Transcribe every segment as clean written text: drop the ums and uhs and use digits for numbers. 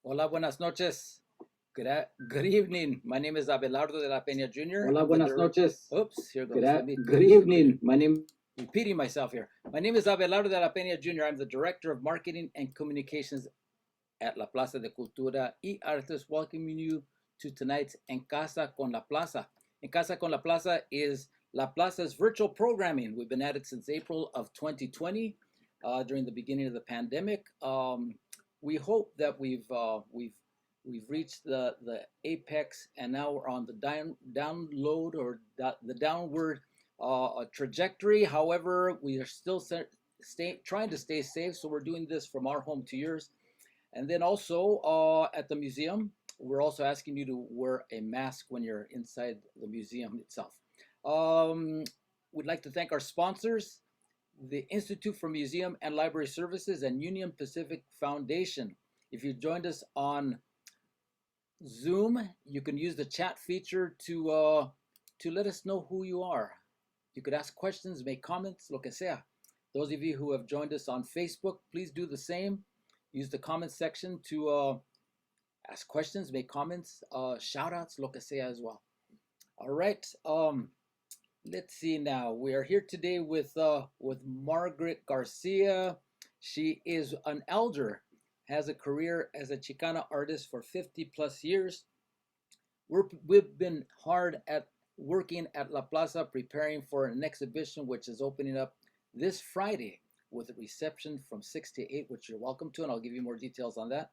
Hola, buenas noches. Good evening. My name is Abelardo de la Peña Jr. Hola, buenas noches. Oops, here goes. Good evening. My name repeating myself here. My name is Abelardo de la Peña Jr. I'm the Director of Marketing and Communications at La Plaza de Cultura y Artes, welcoming you to tonight's En Casa con la Plaza. En Casa con la Plaza is La Plaza's virtual programming. We've been at it since April of 2020, during the beginning of the pandemic. We hope that we've reached the apex, and now we're on the download or the downward trajectory. However, we are still trying to stay safe, so we're doing this from our home to yours. And then also at the museum, we're also asking you to wear a mask when you're inside the museum itself. We'd like to thank our sponsors, the Institute for Museum and Library Services and Union Pacific Foundation. If you joined us on Zoom, you can use the chat feature to let us know who you are. You could ask questions, make comments, lo que sea. Those of you who have joined us on Facebook, please do the same. Use the comment section to ask questions, make comments, shout outs, lo que sea as well. All right. Let's see now. We are here today with Margaret Garcia. She is an elder, has a career as a Chicana artist for 50 plus years. We've been hard at working at La Plaza, preparing for an exhibition which is opening up this Friday with a reception from 6 to 8, which you're welcome to, and I'll give you more details on that.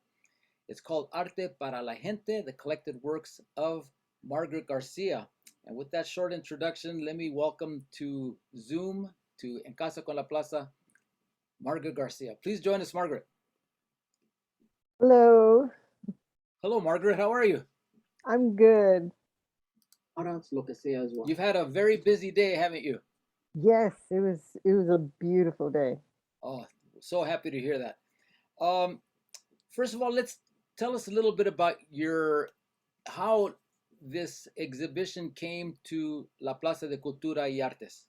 It's called Arte para la gente, the collected works of Margaret Garcia. And with that short introduction, let me welcome to Zoom, to En Casa con la Plaza, Margaret Garcia. Please join us, Margaret. Hello. Hello, Margaret. How are you? I'm good. lo que sea as well. You've had a very busy day, haven't you? Yes, it was a beautiful day. Oh, so happy to hear that. First of all, let's tell us a little bit about how this exhibition came to La Plaza de Cultura y Artes.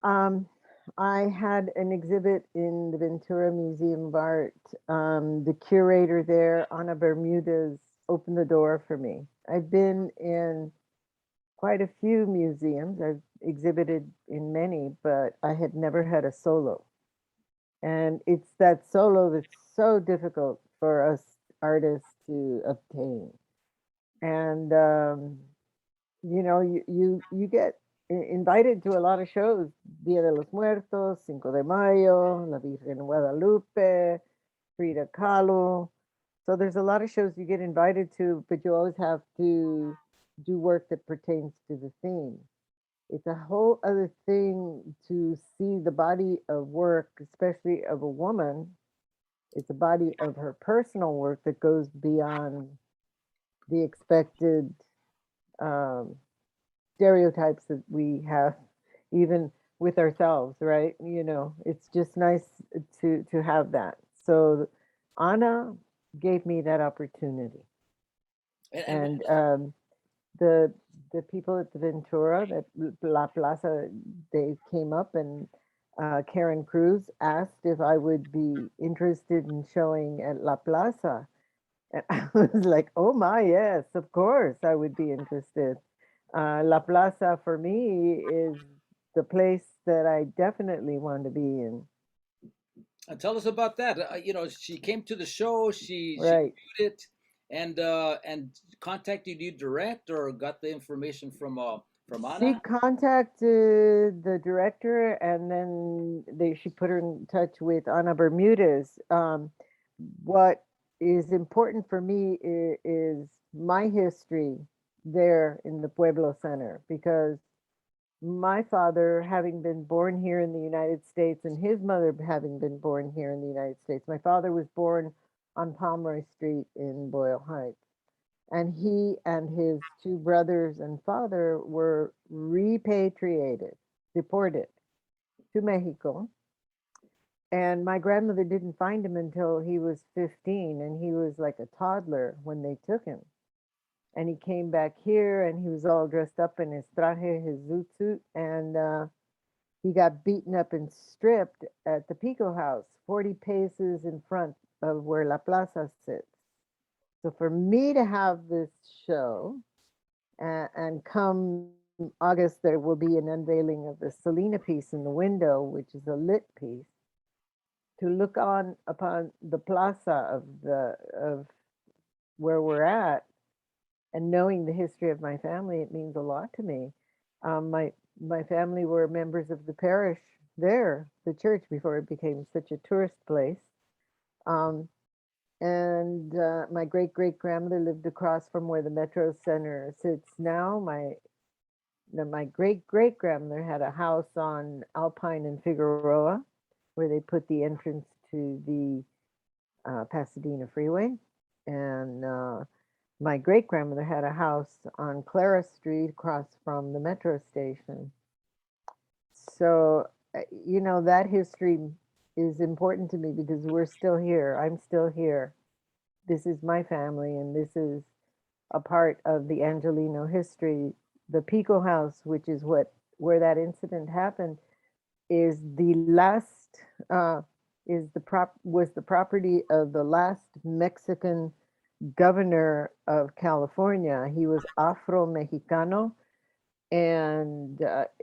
I had an exhibit in the Ventura Museum of Art. The curator there, Ana Bermudez, opened the door for me. I've been in quite a few museums. I've exhibited in many, but I had never had a solo. And it's that solo that's so difficult for us artists to obtain. And you get invited to a lot of shows: Dia de los Muertos, Cinco de Mayo, La Virgen de Guadalupe, Frida Kahlo. So there's a lot of shows you get invited to, but you always have to do work that pertains to the theme. It's a whole other thing to see the body of work, especially of a woman. It's a body of her personal work that goes beyond the expected stereotypes that we have, even with ourselves, right? It's just nice to have that. So Anna gave me that opportunity, and the people at the Ventura, that La Plaza, they came up, and Karen Cruz asked if I would be interested in showing at La Plaza. And I was like, oh my, yes, of course I would be interested. La Plaza for me is the place that I definitely want to be in. Tell us about that. She came to the show, she Right. viewed it, and contacted you direct, or got the information from Ana? She contacted the director, and then she put her in touch with Ana Bermudez. What is important for me is my history there in the Pueblo Center, because my father, having been born here in the United States, and his mother having been born here in the United States, my father was born on Pomeroy Street in Boyle Heights, and he and his two brothers and father were repatriated, deported to Mexico. And my grandmother didn't find him until he was 15, and he was like a toddler when they took him. And he came back here, and he was all dressed up in his traje, his zoot suit, and he got beaten up and stripped at the Pico House, 40 paces in front of where La Plaza sits. So for me to have this show and come August, there will be an unveiling of the Selena piece in the window, which is a lit piece, to look on upon the plaza of where we're at, and knowing the history of my family, it means a lot to me. My family were members of the parish there, the church, before it became such a tourist place. Um, and my great great grandmother lived across from where the Metro Center sits now. My great great grandmother had a house on Alpine and Figueroa, where they put the entrance to the Pasadena Freeway, and my great grandmother had a house on Clara Street across from the metro station. So, that history is important to me because we're still here. I'm still here. This is my family, and this is a part of the Angelino history. The Pico House, which is where that incident happened, is the last was the property of the last Mexican governor of California. He was Afro Mexicano, and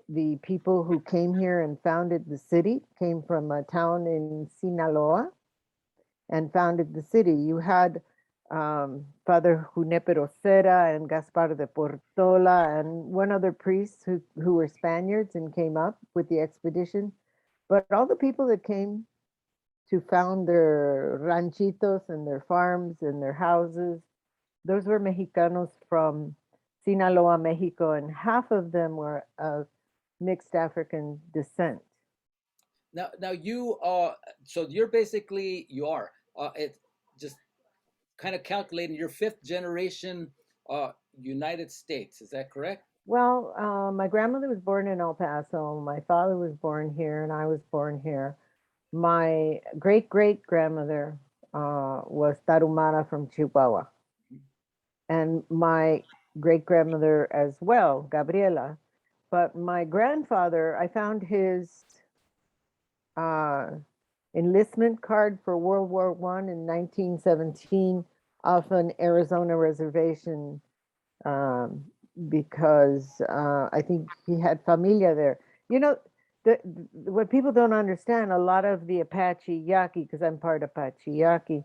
the people who came here and founded the city came from a town in Sinaloa and founded the city. You had Father Junipero Cera and Gaspar de Portola and one other priest who were Spaniards and came up with the expedition. But all the people that came to found their ranchitos and their farms and their houses, those were Mexicanos from Sinaloa, Mexico, and half of them were of mixed African descent. Now you so you're basically you are it just kind of calculating your fifth generation United States. Is that correct? Well, my grandmother was born in El Paso. My father was born here, and I was born here. My great great grandmother was Tarumara from Chihuahua, and my great grandmother as well, Gabriela. But my grandfather, I found his uh, enlistment card for World War One in 1917 off an Arizona reservation, um, because I think he had familia there. You know, what people don't understand, a lot of the Apache Yaqui, because I'm part Apache Yaqui,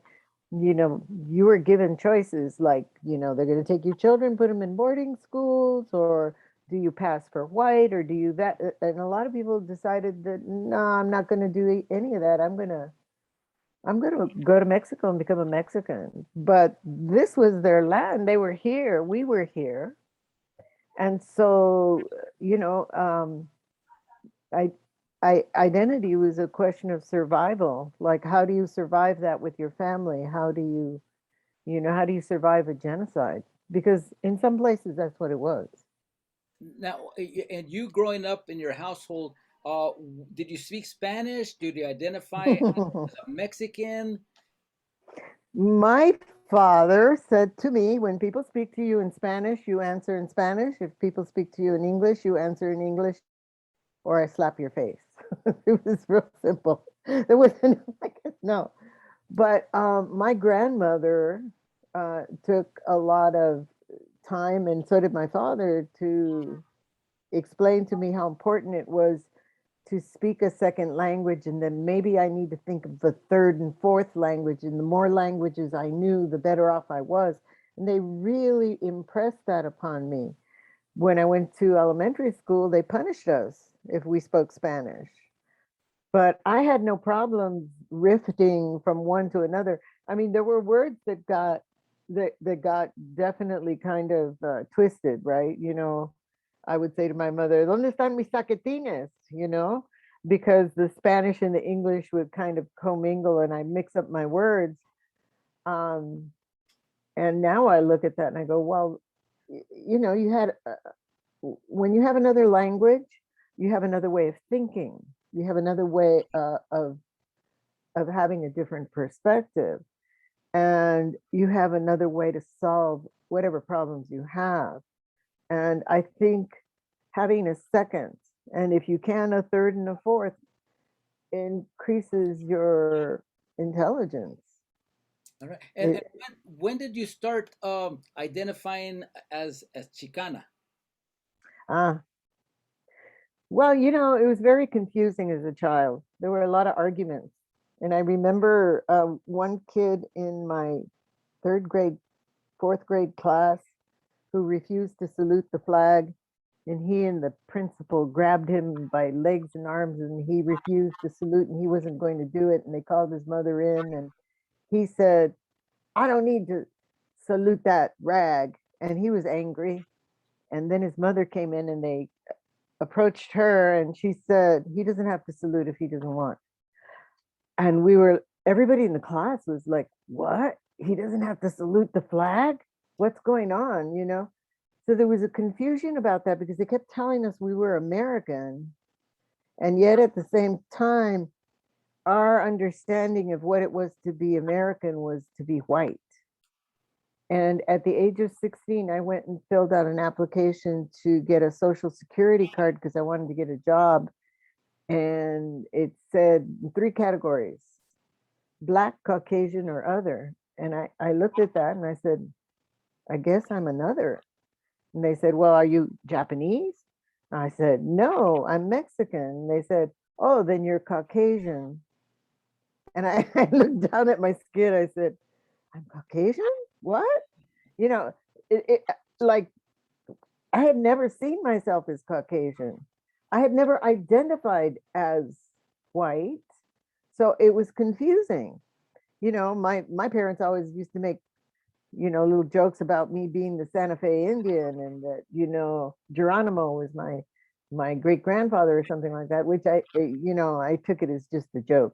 you were given choices like, they're going to take your children, put them in boarding schools, or do you pass for white, or do you that? And a lot of people decided that, no, I'm not going to do any of that. I'm going to go to Mexico and become a Mexican. But this was their land. They were here. We were here. And so, you know, I, identity was a question of survival. Like, how do you survive that with your family? How do you survive a genocide? Because in some places, that's what it was. Now, and you growing up in your household, uh, did you speak Spanish? Did you identify as a Mexican? My father said to me, when people speak to you in Spanish, you answer in Spanish. If people speak to you in English, you answer in English, or I slap your face. It was real simple. There wasn't like no. But my grandmother took a lot of time, and so did my father, to explain to me how important it was to speak a second language, and then maybe I need to think of the third and fourth language. And the more languages I knew, the better off I was. And they really impressed that upon me. When I went to elementary school, they punished us if we spoke Spanish. But I had no problem rifting from one to another. I mean, there were words that got definitely kind of twisted, right? I would say to my mother, "¿Dónde están mis saquetines?" Because the Spanish and the English would kind of commingle, and I mix up my words. Um, and now I look at that and I go, well, you had when you have another language, you have another way of thinking. You have another way of having a different perspective, and you have another way to solve whatever problems you have. And I think having a second, and if you can, a third and a fourth, increases your intelligence. All right. And It, when did you start identifying as Chicana? uh, well, it was very confusing as a child. There were a lot of arguments. And I remember one kid in my third grade, fourth grade class who refused to salute the flag. And he and the principal grabbed him by legs and arms, and he refused to salute, and he wasn't going to do it. And they called his mother in, and he said, I don't need to salute that rag. And he was angry. And then his mother came in and they approached her, and she said, he doesn't have to salute if he doesn't want. And everybody in the class was like, what? He doesn't have to salute the flag? What's going on? So there was a confusion about that because they kept telling us we were American. And yet at the same time, our understanding of what it was to be American was to be white. And at the age of 16, I went and filled out an application to get a social security card because I wanted to get a job. And it said three categories: Black, Caucasian, or other. And I looked at that and I said, I guess I'm another. And they said, well, are you Japanese? I said, no, I'm Mexican. They said, oh, then you're Caucasian. And I looked down at my skin. I said, I'm Caucasian? What? You know, like I had never seen myself as Caucasian. I had never identified as white. So it was confusing. My parents always used to make, little jokes about me being the Santa Fe Indian, and that, Geronimo was my great grandfather or something like that, which I took it as just a joke.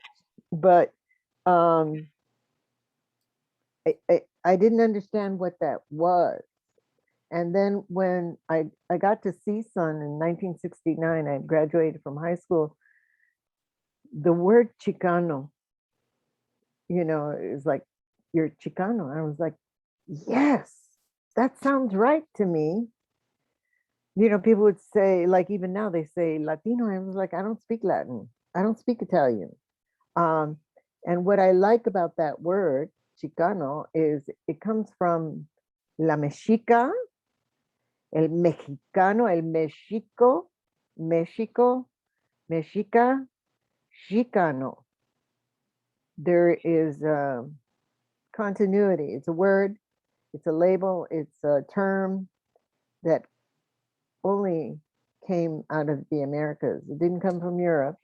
But um, I didn't understand what that was. And then when I got to CSUN in 1969, I graduated from high school, the word Chicano, is like, you're Chicano. I was like, yes, that sounds right to me. People would say, like, even now they say Latino. I was like, I don't speak Latin. I don't speak Italian. Um, and what I like about that word, Chicano, is it comes from La Mexica, el mexicano, el Mexico, Mexico, Mexica, Chicano. There is continuity. It's a word, it's a label, it's a term that only came out of the Americas. It didn't come from Europe.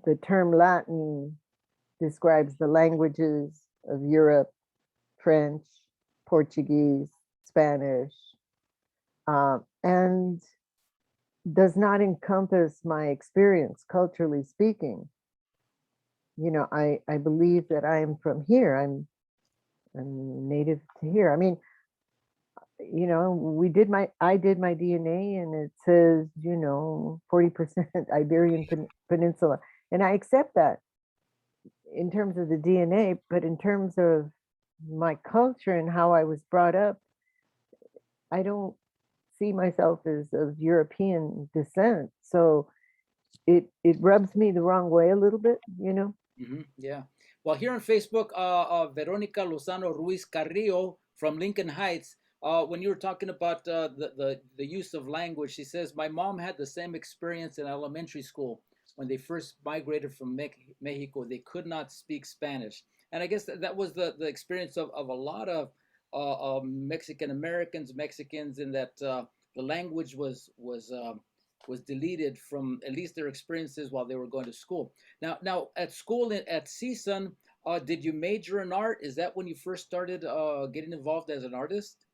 The term Latin describes the languages of Europe: French, Portuguese, Spanish, and does not encompass my experience culturally speaking. I believe that I am from here. I'm native to here. I mean, I did my DNA and it says, 40% Iberian Peninsula. And I accept that in terms of the DNA, but in terms of my culture and how I was brought up, I don't see myself as of European descent. So it rubs me the wrong way a little bit. Yeah. Well, here on Facebook, Veronica Lozano Ruiz Carrillo from Lincoln Heights, when you were talking about the use of language, she says, my mom had the same experience in elementary school. When they first migrated from Mexico, they could not speak Spanish. And I guess that was the experience of a lot of Mexican Americans, Mexicans, in that the language was deleted from at least their experiences while they were going to school. Now at school at CSUN, did you major in art? Is that when you first started getting involved as an artist?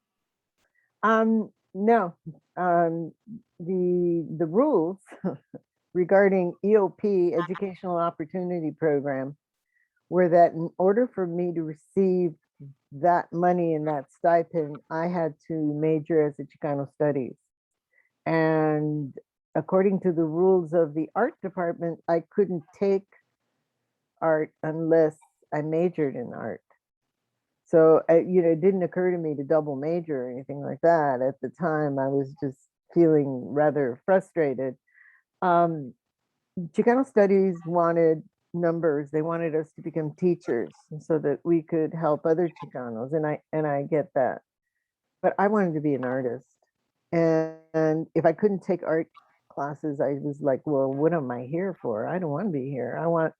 No. The rules regarding EOP, Educational Opportunity Program, were that in order for me to receive that money and that stipend, I had to major as a Chicano studies. And according to the rules of the art department, I couldn't take art unless I majored in art. So, it didn't occur to me to double major or anything like that. At the time, I was just feeling rather frustrated. Chicano Studies wanted numbers. They wanted us to become teachers so that we could help other Chicanos, and I get that. But I wanted to be an artist, and if I couldn't take art classes, I was like, well, what am I here for? I don't want to be here. I want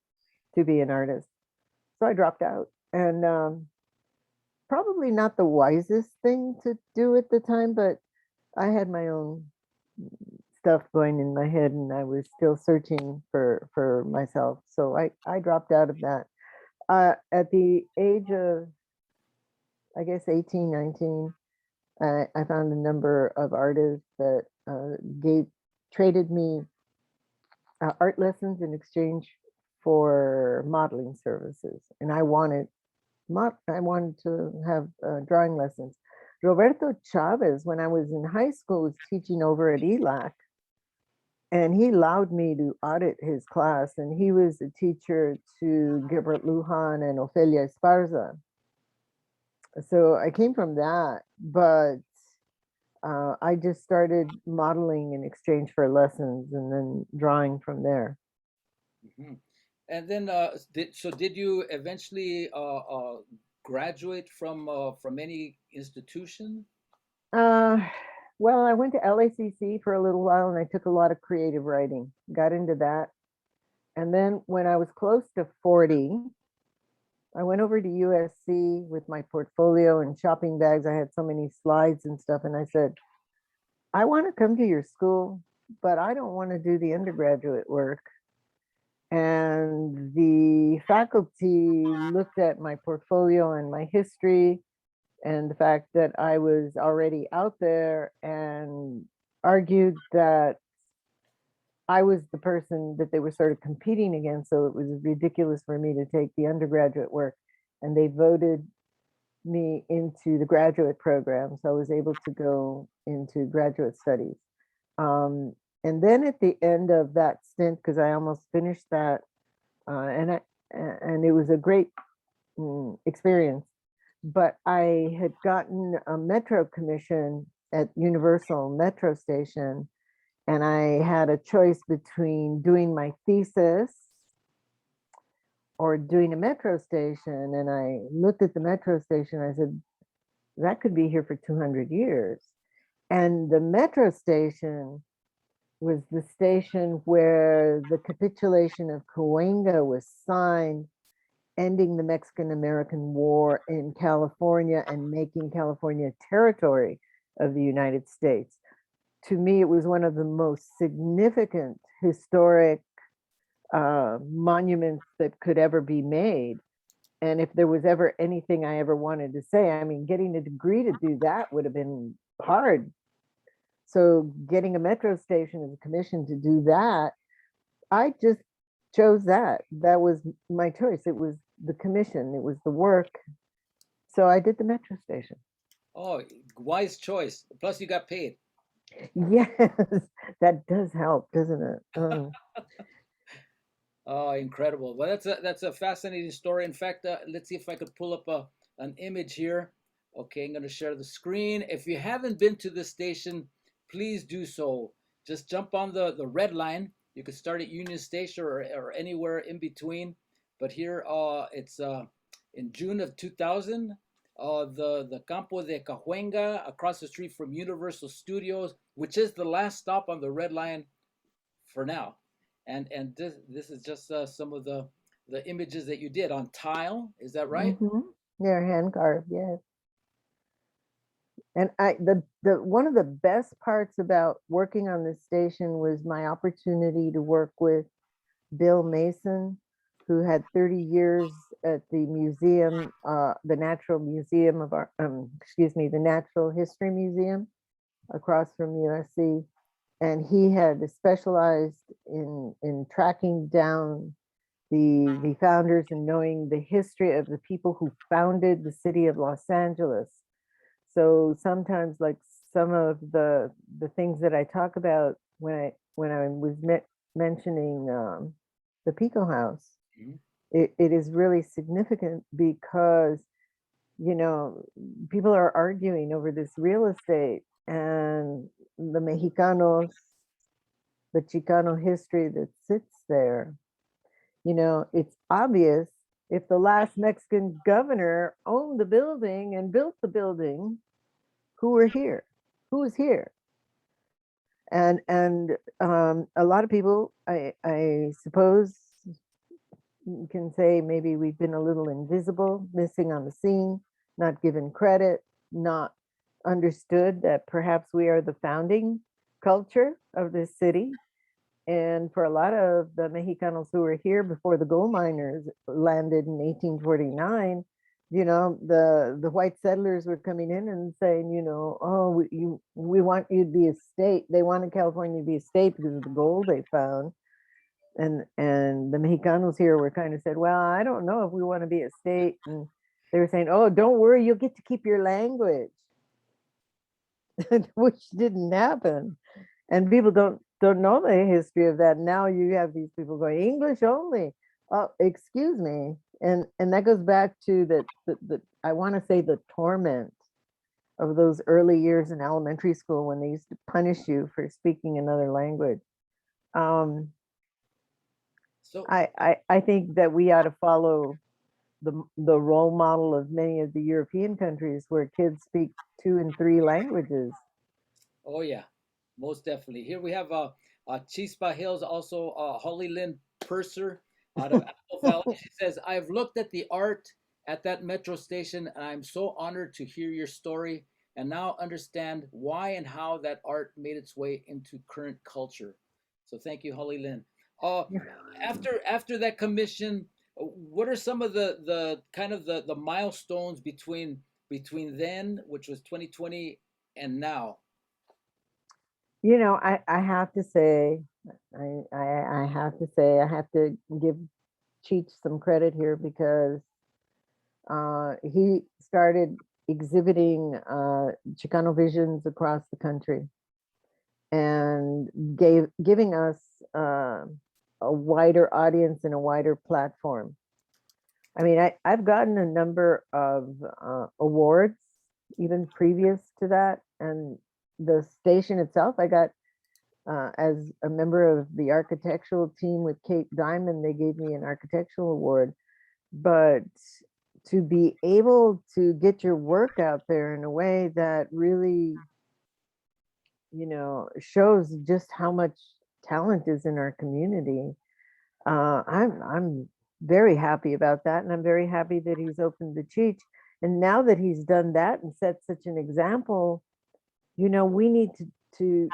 to be an artist. So I dropped out, and probably not the wisest thing to do at the time, but I had my own stuff going in my head, and I was still searching for myself. So I dropped out of that. At the age of, I guess, 18, 19, I found a number of artists that gave traded me art lessons in exchange for modeling services, and I wanted to have drawing lessons. Roberto Chavez, when I was in high school, was teaching over at ELAC, and he allowed me to audit his class. And he was a teacher to Gilbert Lujan and Ofelia Esparza. So I came from that, but I just started modeling in exchange for lessons, and then drawing from there. Mhm. And then, did you eventually graduate from any institution? Uh, well, I went to LACC for a little while, and I took a lot of creative writing, got into that. And then when I was close to 40, I went over to USC with my portfolio and shopping bags. I had so many slides and stuff. And I said, I want to come to your school, but I don't want to do the undergraduate work. And the faculty looked at my portfolio and my history and the fact that I was already out there, and argued that I was the person that they were sort of competing against. So it was ridiculous for me to take the undergraduate work. And they voted me into the graduate program. So I was able to go into graduate studies. And then at the end of that stint, because I almost finished that, and it was a great experience, but I had gotten a metro commission at Universal Metro Station, and I had a choice between doing my thesis or doing a metro station. And I looked at the metro station. I said, that could be here for 200 years. And the metro station was the station where the capitulation of Cahuenga was signed, ending the Mexican-American War in California and making California territory of the United States. To me, it was one of the most significant historic monuments that could ever be made. And if there was ever anything I ever wanted to say, I mean, getting a degree to do that would have been hard. So getting a metro station as a commission to do that, I just chose that. That was my choice. It was the commission, it was the work. So I did the metro station. Oh, wise choice. Plus, you got paid. Yes, that does help, doesn't it? Oh, incredible. Well, that's a fascinating story. In fact, let's see if I could pull up an image here. Okay, I'm going to share the screen. If you haven't been to this station, please do so. Just jump on the red line. You could start at Union Station or anywhere in between. But here, it's in June of 2000. The Campo de Cahuenga, across the street from Universal Studios, which is the last stop on the red line for now. And this is just some of the images that you did on tile. Is that right? Mm-hmm. They're hand carved, yes. And the one of the best parts about working on this station was my opportunity to work with Bill Mason, who had 30 years at the museum, the Natural Museum of Art, the Natural History Museum across from USC. And he had specialized in tracking down the founders and knowing the history of the people who founded the city of Los Angeles. So sometimes, like some of the things that I talk about when I was mentioning the Pico House, Mhm. it is really significant because people are arguing over this real estate, and the Mexicanos, the Chicano history that sits there You know, it's obvious if the last Mexican governor owned the building and built the building, who were here, who was here. And a lot of people, I suppose, you can say maybe we've been a little invisible, missing on the scene, not given credit, not understood that perhaps we are the founding culture of this city. And for a lot of the Mexicanos who were here before the gold miners landed in 1849, you know, the white settlers were coming in and saying, you know, oh, we want you to be a state. They wanted California to be a state because of the gold they found. And the Mexicanos here were kind of said, well, I don't know if we want to be a state. And they were saying, oh, don't worry, you'll get to keep your language, which didn't happen. And people don't know the history of that. Now you have these people going English only. Oh, excuse me. And that goes back to the I want to say the torment of those early years in elementary school when they used to punish you for speaking another language. Um, So, I think that we ought to follow the role model of many of the European countries where kids speak 2 and 3 languages. oh yeah, most definitely. Here we have Chispa Hills, also Holly Lynn Purser out of Apple Valley. She says, I've looked at the art at that metro station and I'm so honored to hear your story and now understand why and how that art made its way into current culture. So thank you, Holly Lynn. Uh, after that commission, what are some of the kind of the milestones between then, which was 2020, and now? You know, I have to say, I have to say, I have to give Cheech some credit here because he started exhibiting Chicano visions across the country and giving us a wider audience and a wider platform. I mean, I've gotten a number of awards even previous to that, and the station itself, I got as a member of the architectural team with Kate Diamond, they gave me an architectural award. But to be able to get your work out there in a way that really, you know, shows just how much talent is in our community, I'm very happy about that, and I'm very happy that he's opened the Cheech. And now that he's done that and set such an example, you know, to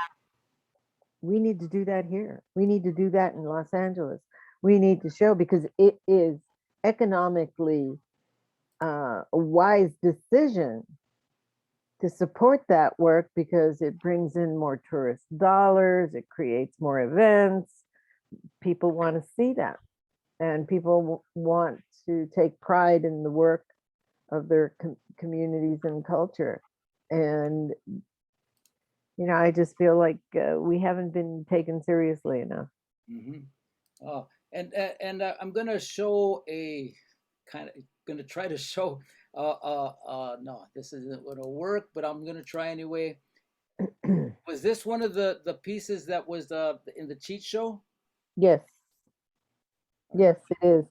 we need to do that here. We need to do that in Los Angeles. We need to show because it is economically a wise decision to support that work because it brings in more tourist dollars, it creates more events. People want to see that, and people want to take pride in the work of their communities and culture. And you know, I just feel like we haven't been taken seriously enough. Mm-hmm. And I'm gonna show a kind of gonna try to show. No, this isn't gonna work, but I'm gonna try anyway. Was this one of the pieces that was in the cheat show? Yes, All right. yes, it is.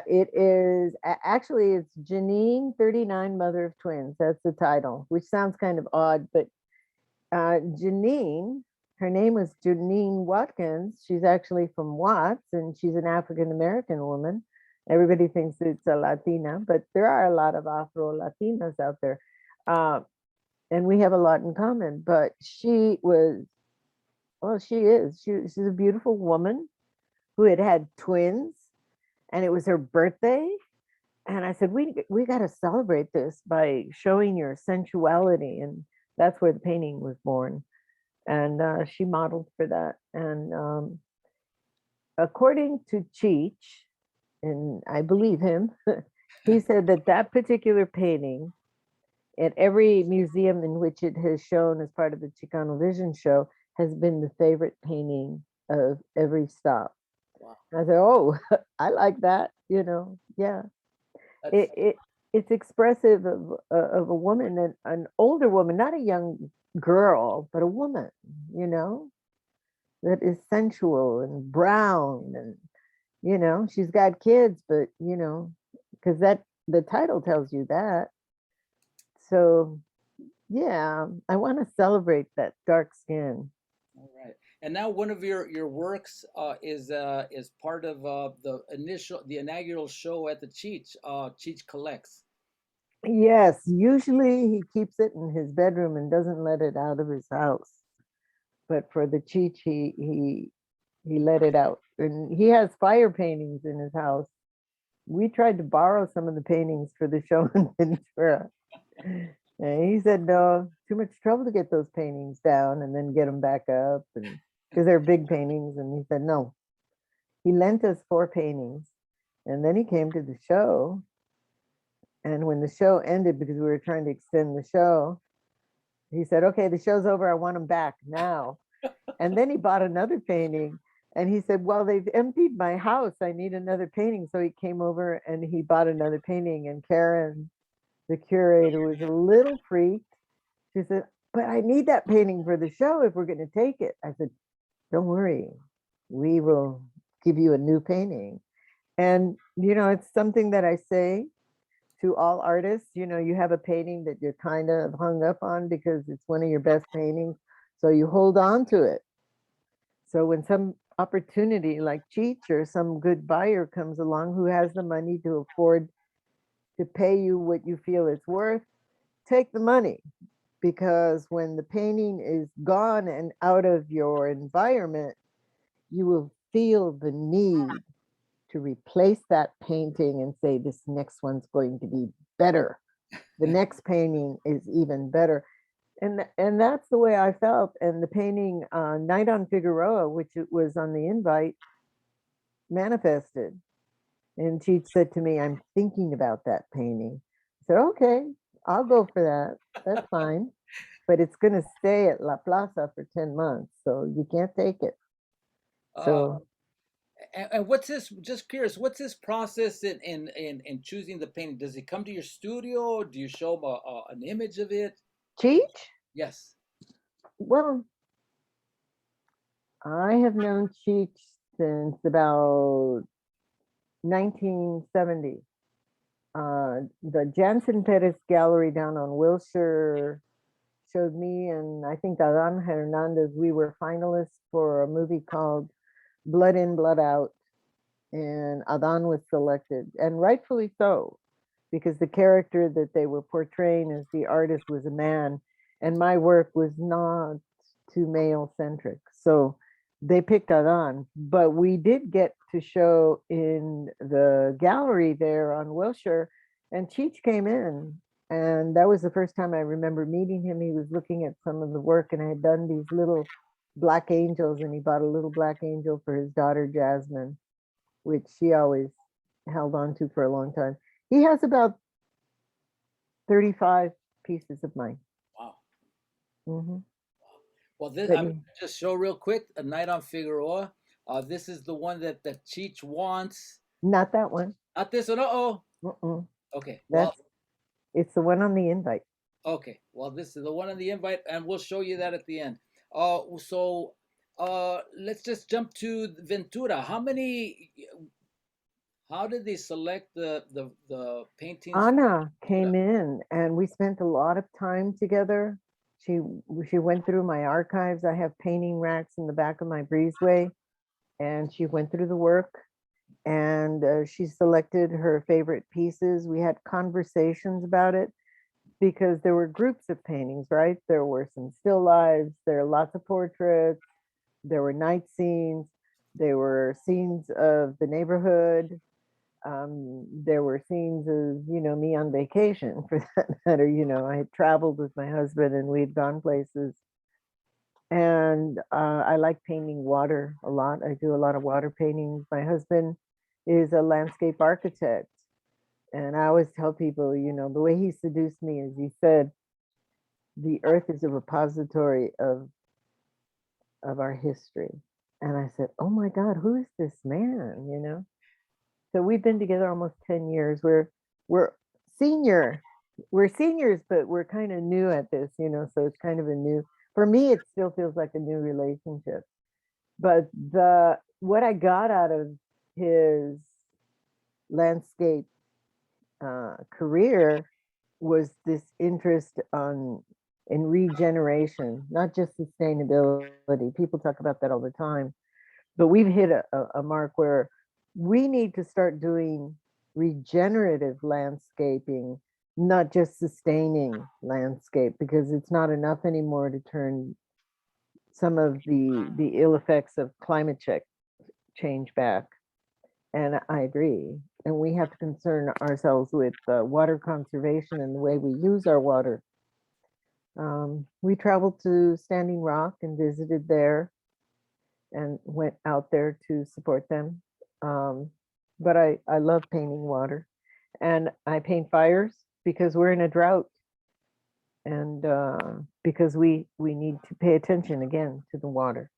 It is actually it's Janine 39, Mother of Twins. That's the title, which sounds kind of odd, but Janine, her name was Janine Watkins. She's actually from Watts, and she's an African American woman. Everybody thinks it's a Latina, but there are a lot of Afro Latinas out there, and we have a lot in common. But she was, well, she is. She's a beautiful woman who had had twins, and it was her birthday. And I said, we got to celebrate this by showing your sensuality, and that's where the painting was born. And she modeled for that. And according to Cheech, and I believe him, he said that that particular painting at every museum in which it has shown as part of the Chicano Vision Show has been the favorite painting of every stop. Wow. I said, oh, I like that, you know, yeah. That's It's expressive of a woman, and an older woman, not a young girl, but a woman, you know, that is sensual and brown and You know, she's got kids, but you know, because that the title tells you that. So yeah, I want to celebrate that dark skin. All right. And now one of your works is part of the inaugural show at the Cheech. Cheech Collects. Yes, usually he keeps it in his bedroom and doesn't let it out of his house. But for the Cheech, he let it out, and he has fire paintings in his house. We tried to borrow some of the paintings for the show in Ventura, and he said no, too much trouble to get those paintings down and then get them back up, and because they're big paintings. And he said no. He lent us 4 paintings, and then he came to the show. And when the show ended, because we were trying to extend the show, he said, "Okay, the show's over. I want them back now." And then he bought another painting. And he said, "Well, they've emptied my house. I need another painting." So he came over and he bought another painting. And Karen, the curator, was a little freaked. She said, "But I need that painting for the show if we're going to take it." I said, "Don't worry. We will give you a new painting." And, you know, it's something that I say to all artists. You know, you have a painting that you're kind of hung up on because it's one of your best paintings. So you hold on to it. So when some opportunity like Cheech or some good buyer comes along who has the money to afford to pay you what you feel it's worth, take the money. Because when the painting is gone and out of your environment, you will feel the need to replace that painting and say, this next one's going to be better. The next painting is even better. And that's the way I felt. And the painting Night on Figueroa, which it was on the invite, manifested. And she said to me, "I'm thinking about that painting." I said, "Okay, I'll go for that. That's fine. But it's going to stay at La Plaza for 10 months. So you can't take it." Uh, So and what's this? Just curious. What's this process in choosing the painting? Does it come to your studio? Do you show them an image of it? Cheech, Yes. well, I have known Cheech since about 1970. The Jansen Perez Gallery down on Wilshire showed me and I think Adan Hernandez, we were finalists for a movie called Blood In, Blood Out. And Adan was selected, and rightfully so, because the character that they were portraying as the artist was a man, and my work was not too male centric. So they picked Adan, but we did get to show in the gallery there on Wilshire, and Cheech came in. And that was the first time I remember meeting him. He was looking at some of the work, and I had done these little black angels, and he bought a little black angel for his daughter, Jasmine, which she always held on to for a long time. He has about 35 pieces of mine. Wow. Hmm. Well, this But I'm just show real quick. A Night on Figueroa. This is the one that Cheech wants. not that one. Not this one. Uh-oh. Mm-mm. Okay. Well, That's it's the one on the invite. okay. Well, this is the one on the invite, and we'll show you that at the end. So let's just jump to Ventura. How did they select the paintings? Anna came in and we spent a lot of time together. She she went through my archives. I have painting racks in the back of my breezeway, and she went through the work and she selected her favorite pieces. We had conversations about it because there were groups of paintings, right? There were some still lives, there are lots of portraits, there were night scenes, there were scenes of the neighborhood, there were scenes of, you know, me on vacation for that matter. You know, I had traveled with my husband and we'd gone places. And I like painting water a lot. I do a lot of water paintings. My husband is a landscape architect. And I always tell people, you know, the way he seduced me is he said, the earth is a repository of our history. And I said, oh my God, who is this man? You know? So we've been together almost 10 years. We're senior. We're seniors, but we're kind of new at this, you know, so it's kind of a new, for me, it still feels like a new relationship. But the what I got out of his landscape career was this interest in regeneration, not just sustainability. People talk about that all the time, but we've hit a mark where we need to start doing regenerative landscaping, not just sustaining landscape, because it's not enough anymore to turn some of the ill effects of climate change back. And I agree. And we have to concern ourselves with water conservation and the way we use our water. We traveled to Standing Rock and visited there and went out there to support them. But I love painting water, and I paint fires because we're in a drought, and because we need to pay attention again to the water.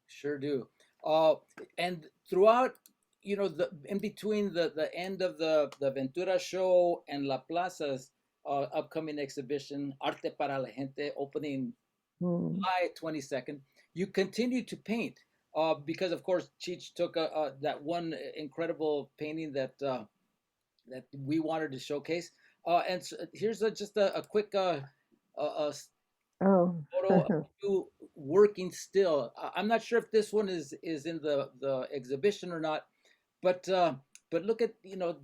Sure do. Uh, and throughout, the in between the end of the Ventura show and La Plaza's upcoming exhibition, Arte para la Gente, opening Hmm. July 22nd, you continue to paint because, of course, Cheech took that one incredible painting that we wanted to showcase. And so here's just a quick Oh, photo of you working still. I'm not sure if this one is in the exhibition or not, but look at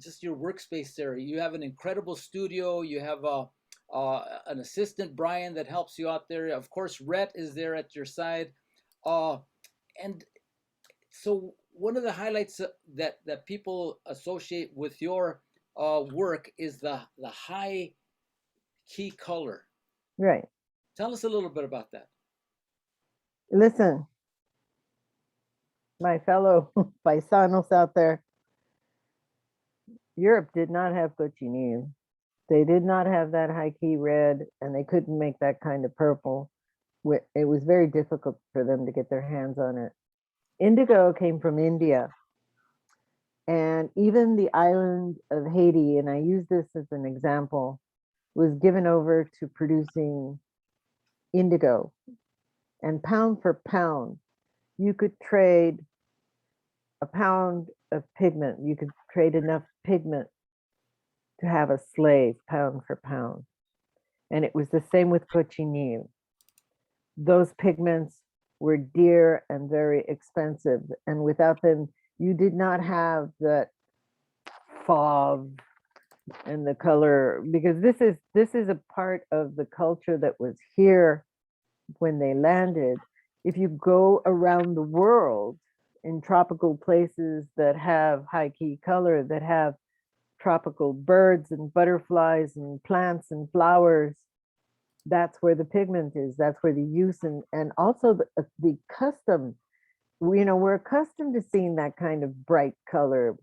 just your workspace there. You have an incredible studio. You have an assistant, Brian, that helps you out there. Of course, Rhett is there at your side, uh, and so one of the highlights that people associate with your work is the high key color. right. Tell us a little bit about that. Listen, my fellow paisanos out there, Europe did not have cochineal. They did not have that high key red, and they couldn't make that kind of purple. It was very difficult for them to get their hands on it. Indigo came from India, and even the island of Haiti, and I use this as an example, was given over to producing indigo. And pound for pound, you could trade a pound of pigment. You could trade enough pigment to have a slave, pound for pound. And it was the same with cochineal. Those pigments were dear and very expensive. And without them, you did not have that fauve and the color, because this is a part of the culture that was here when they landed. If you go around the world in tropical places that have high key color, that have tropical birds and butterflies and plants and flowers, that's where the pigment is. That's where the use and also the custom. We're accustomed to seeing that kind of bright color,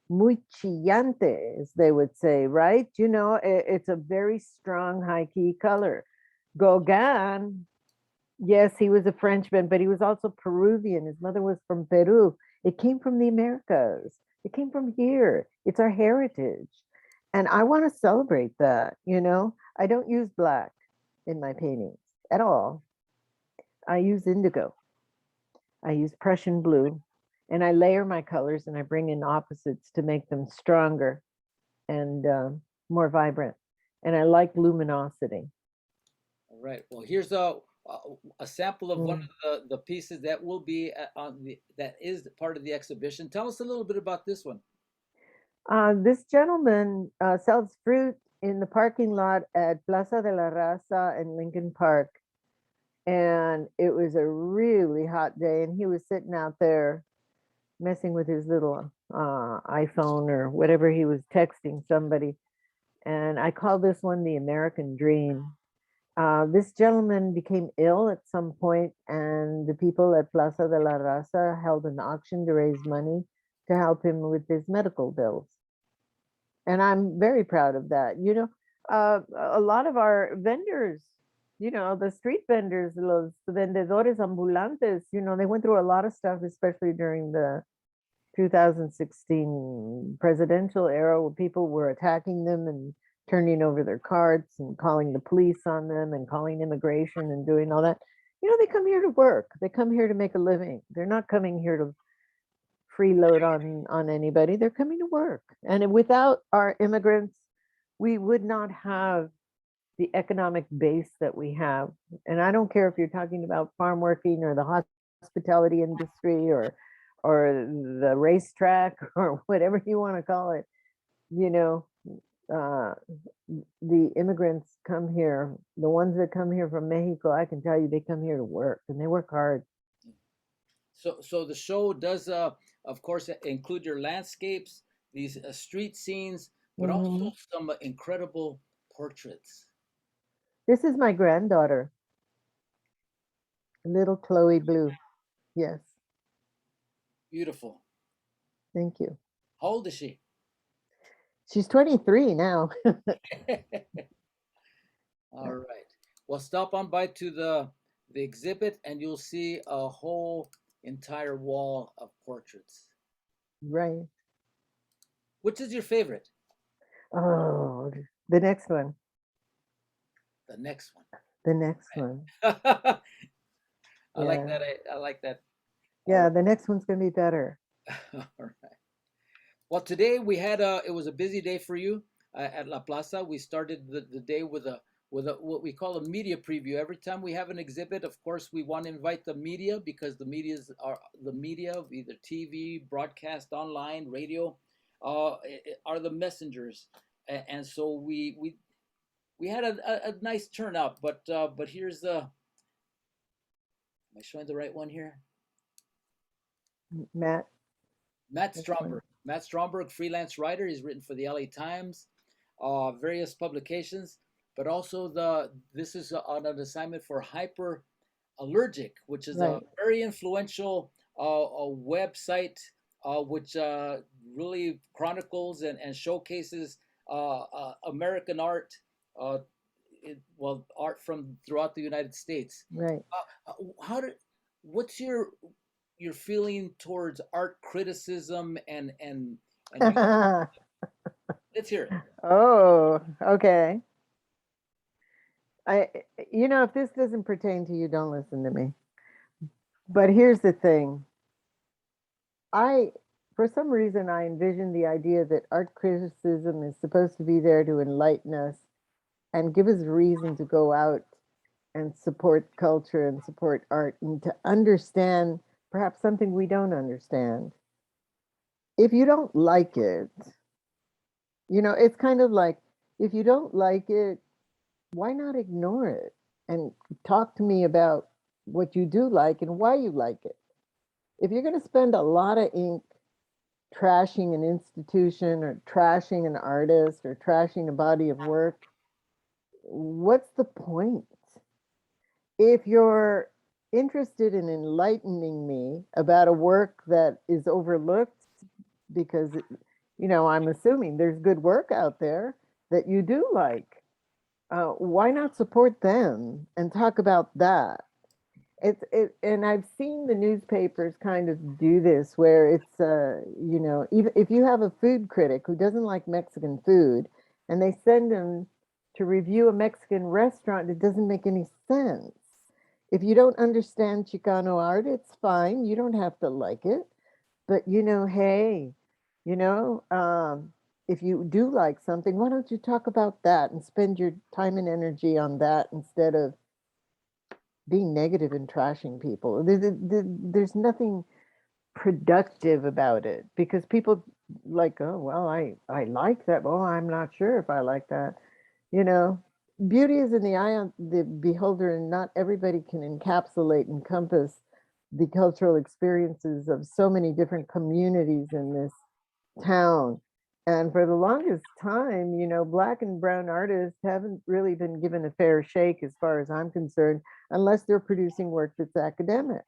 muy chillante, as they would say, right? It's a very strong high key color. Gauguin, yes, he was a Frenchman, but he was also Peruvian. His mother was from Peru. It came from the Americas. It came from here. It's our heritage. And I want to celebrate that. I don't use black in my paintings at all. I use indigo. I use Prussian blue, and I layer my colors and I bring in opposites to make them stronger and more vibrant. And I like luminosity. All right. Well, here's a sample of one Mm. of the pieces that will be that is part of the exhibition. Tell us a little bit about this one. This gentleman sells fruit in the parking lot at Plaza de la Raza in Lincoln Park. And it was a really hot day, and he was sitting out there messing with his little iPhone or whatever he was texting somebody. And I call this one the American Dream. This gentleman became ill at some point, and the people at Plaza de la Raza held an auction to raise money to help him with his medical bills. And I'm very proud of that. A lot of our vendors, the street vendors, los vendedores ambulantes, they went through a lot of stuff, especially during the 2016 presidential era, where people were attacking them and turning over their carts and calling the police on them and calling immigration and doing all that. They come here to work. They come here to make a living. They're not coming here freeload on anybody. They're coming to work. And without our immigrants, we would not have the economic base that we have. And I don't care if you're talking about farm working or the hospitality industry or the racetrack or whatever you want to call it. You know, uh, the immigrants come here, the ones that come here from Mexico, I can tell you they come here to work and they work hard. So the show does, of course, include your landscapes, these street scenes, but also Hmm. some incredible portraits. This is my granddaughter, little Chloe Blue. Yes, Beautiful. thank you. How old is she? She's 23 now. All right. Well, stop on by to the exhibit, and you'll see a whole entire wall of portraits. Right. Which is your favorite? Oh, the next one. The next one. The next one. I like Yeah. that. I like that. All Yeah, right. the next one's going to be better. All right. Well, today we had it was a busy day for you at La Plaza. We started the day with a what we call a media preview. Every time we have an exhibit, of course, we want to invite the media because the media, either TV, broadcast, online, radio, are the messengers. And so we had a nice turnout. But here's the. Am I showing the right one here? Matt, Matt which one? Stromberg. Matt Stromberg, freelance writer. He's written for the LA Times, various publications, but also this is on an assignment for Hyper Allergic, which is a Right. very influential a website which really chronicles and showcases American art, uh, art from throughout the United States. Right. How did what's your feeling towards art criticism and you let's hear it. Oh, okay. I, if this doesn't pertain to you, don't listen to me. But here's the thing. I, for some reason, I envision the idea that art criticism is supposed to be there to enlighten us and give us reason to go out and support culture and support art and to understand perhaps something we don't understand. If you don't like it, it's kind of like if you don't like it, why not ignore it and talk to me about what you do like and why you like it? If you're going to spend a lot of ink trashing an institution or trashing an artist or trashing a body of work, what's the point? If you're interested in enlightening me about a work that is overlooked, because, I'm assuming there's good work out there that you do like, why not support them and talk about that? And I've seen the newspapers kind of do this where it's even if you have a food critic who doesn't like Mexican food and they send him to review a Mexican restaurant, it doesn't make any sense. If you don't understand Chicano art, it's fine. You don't have to like it. But hey, you know, um, if you do like something, why don't you talk about that and spend your time and energy on that instead of being negative and trashing people? There's nothing productive about it because people like, oh, well, I like that. Well, I'm not sure if I like that. You know, beauty is in the eye of the beholder, and not everybody can encapsulate, encompass the cultural experiences of so many different communities in this town. And for the longest time, black and brown artists haven't really been given a fair shake, as far as I'm concerned, unless they're producing work that's academic.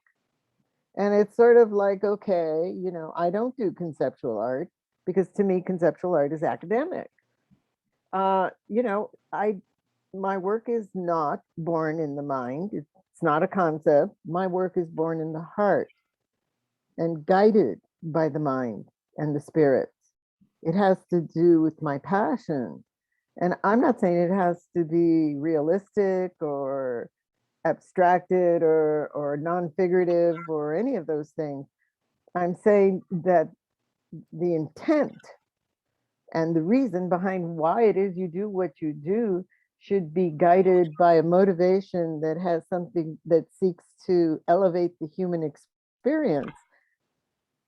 And it's sort of like, okay, I don't do conceptual art because to me, conceptual art is academic. I my work is not born in the mind. It's not a concept. My work is born in the heart and guided by the mind and the spirit. It has to do with my passion. And I'm not saying it has to be realistic or abstracted or non-figurative or any of those things. I'm saying that the intent and the reason behind why it is you do what you do should be guided by a motivation that has something that seeks to elevate the human experience.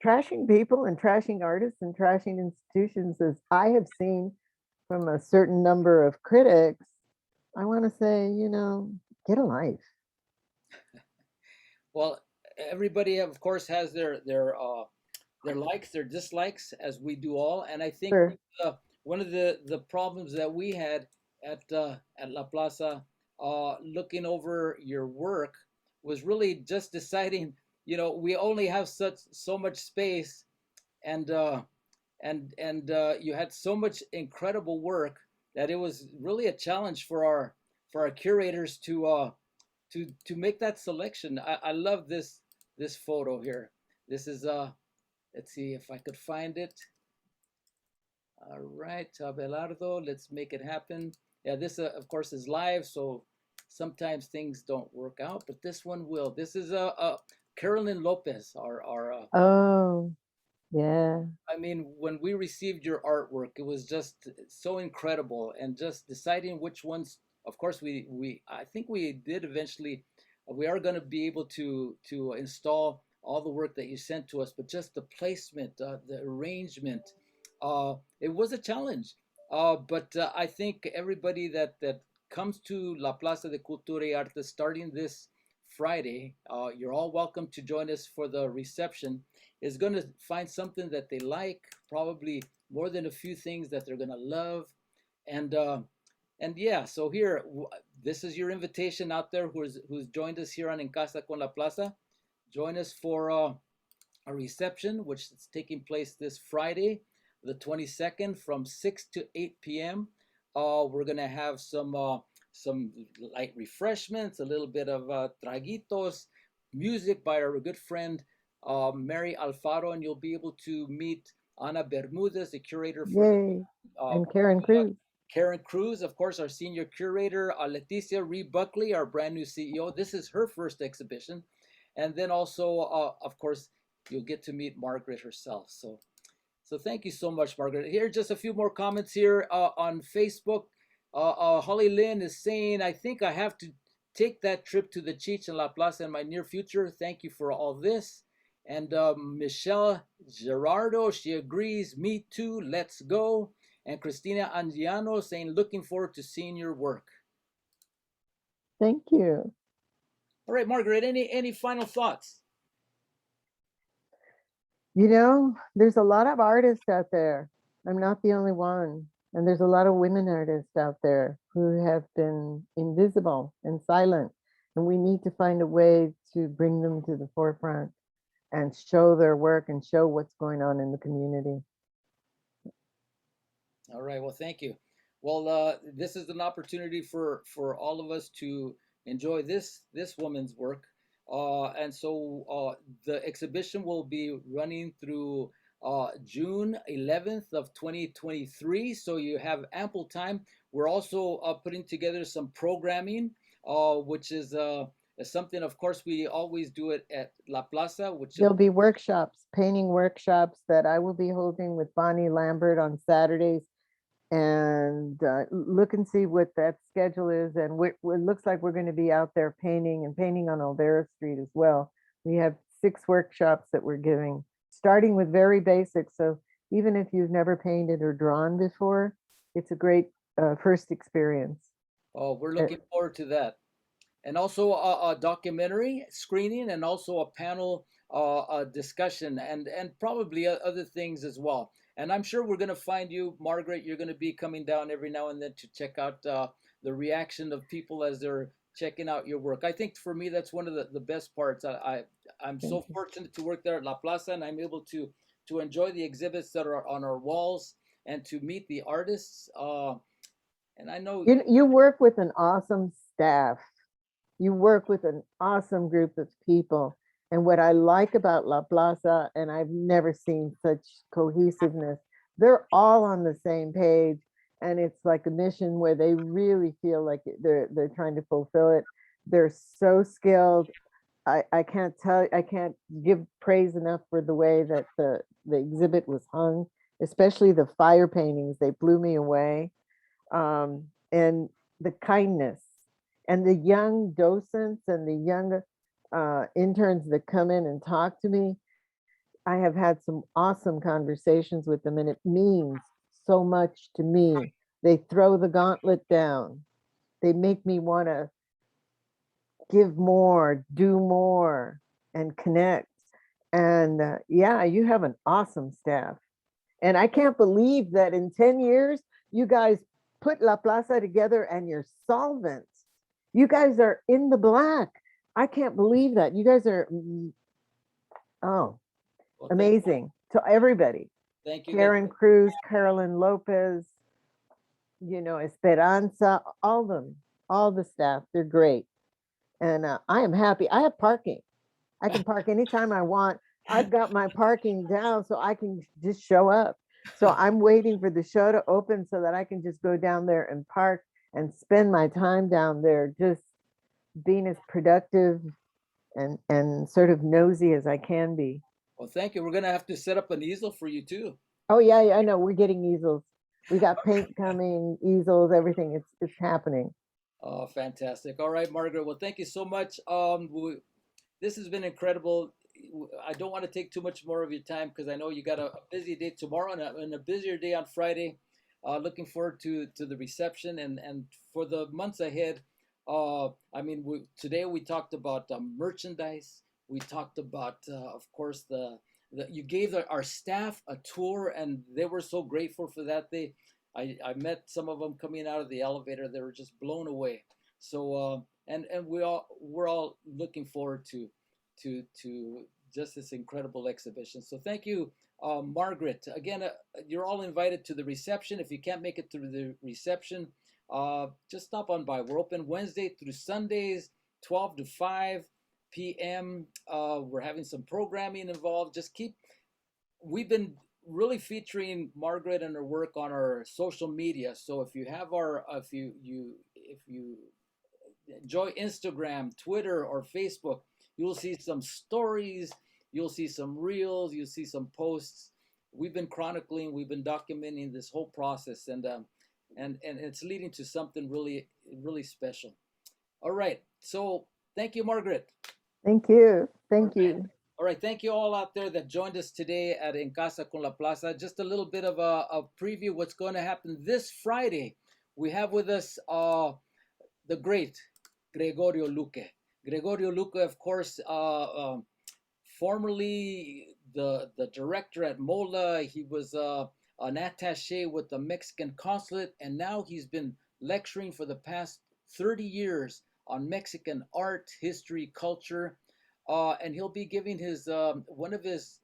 Trashing people and trashing artists and trashing institutions, as I have seen from a certain number of critics, I want to say, get a life. Well, everybody, of course, has their likes, their dislikes, as we do all. And I think Sure. one of the problems that we had at La Plaza, looking over your work, was really just deciding. We only have so much space, and you had so much incredible work that it was really a challenge for our curators to make that selection. I love this photo here. This is let's see if I could find it. All right, Abelardo, let's make it happen. Yeah, this of course is live, so sometimes things don't work out, but this one will. This is Carolyn Lopez, our Oh, yeah. I mean, when we received your artwork, it was just so incredible, and just deciding which ones. Of course, we I think we did eventually. We are going to be able to install all the work that you sent to us, but just the placement, the arrangement, it was a challenge. But I think everybody that comes to La Plaza de Cultura y Arte starting this Friday, you're all welcome to join us for the reception, is going to find something that they like, probably more than a few things that they're going to love. And yeah, so here, this is your invitation out there who's joined us here on En Casa con La Plaza. Join us for a reception, which is taking place this Friday, the 22nd, from 6 to 8 p.m. We're going to have some light refreshments, a little bit of traguitos, music by our good friend Mary Alfaro, and you'll be able to meet Ana Bermudez, the curator for Yay. uh, And Karen Cruz. Karen Cruz, of course, our senior curator, Leticia Reed Buckley, our brand new CEO. This is her first exhibition. And then also, of course, you'll get to meet Margaret herself. So thank you so much, Margaret. Here, just a few more comments here on Facebook. Holly Lynn is saying, I think I have to take that trip to the Cheech and La Plaza in my near future. Thank you for all this. And Michelle Gerardo, she agrees. Me too. Let's go. And Christina Angiano saying, looking forward to seeing your work. Thank you. All right, Margaret, any final thoughts? There's a lot of artists out there. I'm not the only one. And there's a lot of women artists out there who have been invisible and silent. And we need to find a way to bring them to the forefront and show their work and show what's going on in the community. All right, well, thank you. Well, this is an opportunity for all of us to enjoy this woman's work. And so the exhibition will be running through June 11th of 2023. So you have ample time. We're also putting together some programming, which is something, of course, we always do it at La Plaza, which There'll be workshops, painting workshops that I will be holding with Bonnie Lambert on Saturdays. And look and see what that schedule is. And it looks like we're going to be out there painting and painting on Olvera Street as well. We have 6 workshops that we're giving, starting with very basic. So even if you've never painted or drawn before, it's a great first experience. oh, we're looking forward to that. And also a documentary screening, and also a panel discussion, and probably other things as well. And I'm sure we're going to find you, Margaret. You're going to be coming down every now and then to check out the reaction of people as they're checking out your work. I think for me that's one of the best parts. I'm so fortunate to work there at La Plaza, and I'm able to enjoy the exhibits that are on our walls and to meet the artists. And I know you work with an awesome staff. You work with an awesome group of people. And what I like about La Plaza, and I've never seen such cohesiveness, they're all on the same page. And it's like a mission where they really feel like they're trying to fulfill it. They're so skilled. I can't I can't give praise enough for the way that the exhibit was hung, especially the fire paintings. They blew me away. And the kindness and the young docents and the young interns that come in and talk to me. I have had some awesome conversations with them, and it means so much to me. They throw the gauntlet down. They make me want to give more, do more, and connect. And yeah, you have an awesome staff. And I can't believe that in 10 years, you guys put La Plaza together and you're solvent. You guys are in the black. I can't believe that. You guys are, oh, Well, amazing to everybody. thank you. Karen Cruz, Carolyn Lopez, you know, Esperanza, all of them, all the staff, they're great. And I am happy. I have parking. I can park anytime I want. I've got my parking down so I can just show up. So I'm waiting for the show to open so that I can just go down there and park and spend my time down there, just being as productive and sort of nosy as I can be. Well, thank you. We're gonna have to set up an easel for you too. Oh yeah, I know. We're getting easels. We got paint coming, easels, everything. It's happening. Oh, fantastic. All right, Margaret. Well, thank you so much. This has been incredible. I don't want to take too much more of your time because I know you got a busy day tomorrow and a busier day on Friday. Looking forward to the reception and for the months ahead. I mean, today we talked about merchandise. We talked about, of course, you gave our staff a tour, and they were so grateful for that. I met some of them coming out of the elevator. They were just blown away. So and we're all looking forward to just this incredible exhibition. So thank you, Margaret. Again, you're all invited to the reception. If you can't make it to the reception, just stop on by. We're open Wednesday through Sundays, 12 to 5 p.m. We're having some programming involved. We've been really featuring Margaret and her work on our social media. So if you have if you enjoy Instagram, Twitter, or Facebook, you'll see some stories, you'll see some reels, you'll see some posts. We've been chronicling, we've been documenting this whole process, and it's leading to something really special. All right, so thank you, Margaret. Thank you. Thank All right. you. All right, thank you all out there that joined us today at En Casa con la Plaza. Just a little bit of a preview what's going to happen this Friday. We have with us the great Gregorio Luque. Gregorio Luque, of course, formerly the director at MOLA. He was an attaché with the Mexican consulate, and now he's been lecturing for the past 30 years on Mexican art, history, culture. And he'll be giving his one of his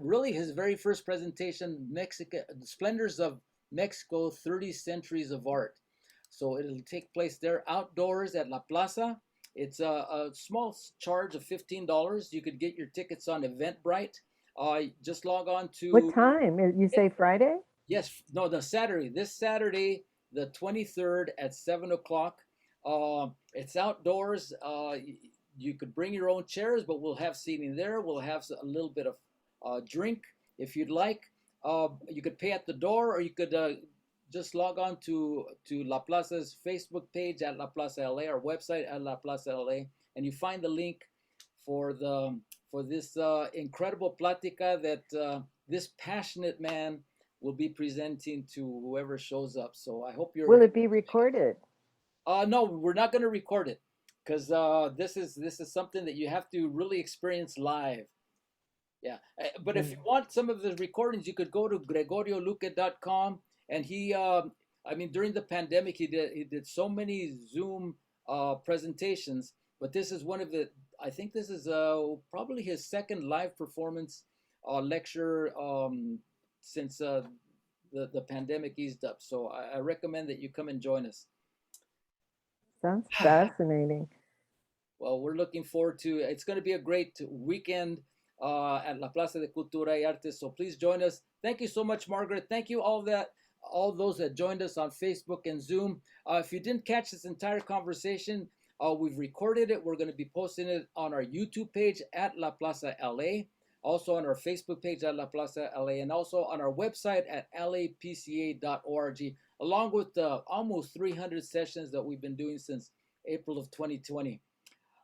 really his very first presentation, Mexican Splendors of Mexico, 30 Centuries of Art. So it'll take place there outdoors at La Plaza. It's a small charge of $15. You could get your tickets on Eventbrite. Just log on to What time? You say Friday? Yes, no, this Saturday, the 23rd at 7 o'clock. It's outdoors. You could bring your own chairs, but we'll have seating there. We'll have a little bit of drink if you'd like. You could pay at the door, or you could just log on to La Plaza's Facebook page at La Plaza LA, our website at La Plaza LA, and you find the link for this incredible plática that this passionate man will be presenting to whoever shows up. So I hope you're. Will it be recorded? No, we're not going to record it because this is something that you have to really experience live. Yeah, but if you want some of the recordings, you could go to gregorioluque.com, and I mean, during the pandemic, he did so many Zoom presentations, but this is one of I think this is probably his second live performance lecture since the pandemic eased up. So I recommend that you come and join us. Sounds fascinating. Well, we're looking forward to it's going to be a great weekend at La Plaza de Cultura y Arte. So please join us. Thank you so much, Margaret. Thank you all those that joined us on Facebook and Zoom. If you didn't catch this entire conversation, We've recorded it. We're going to be posting it on our YouTube page at La Plaza LA, also on our Facebook page at La Plaza LA, and also on our website at lapca.org, along with the almost 300 sessions that we've been doing since April of 2020.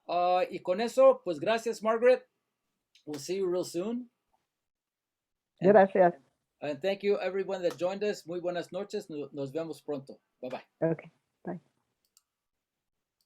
Y con eso, pues gracias, Margaret. We'll see you real soon. Gracias. And thank you, everyone that joined us. Muy buenas noches. Nos vemos pronto. Bye-bye. Okay, bye.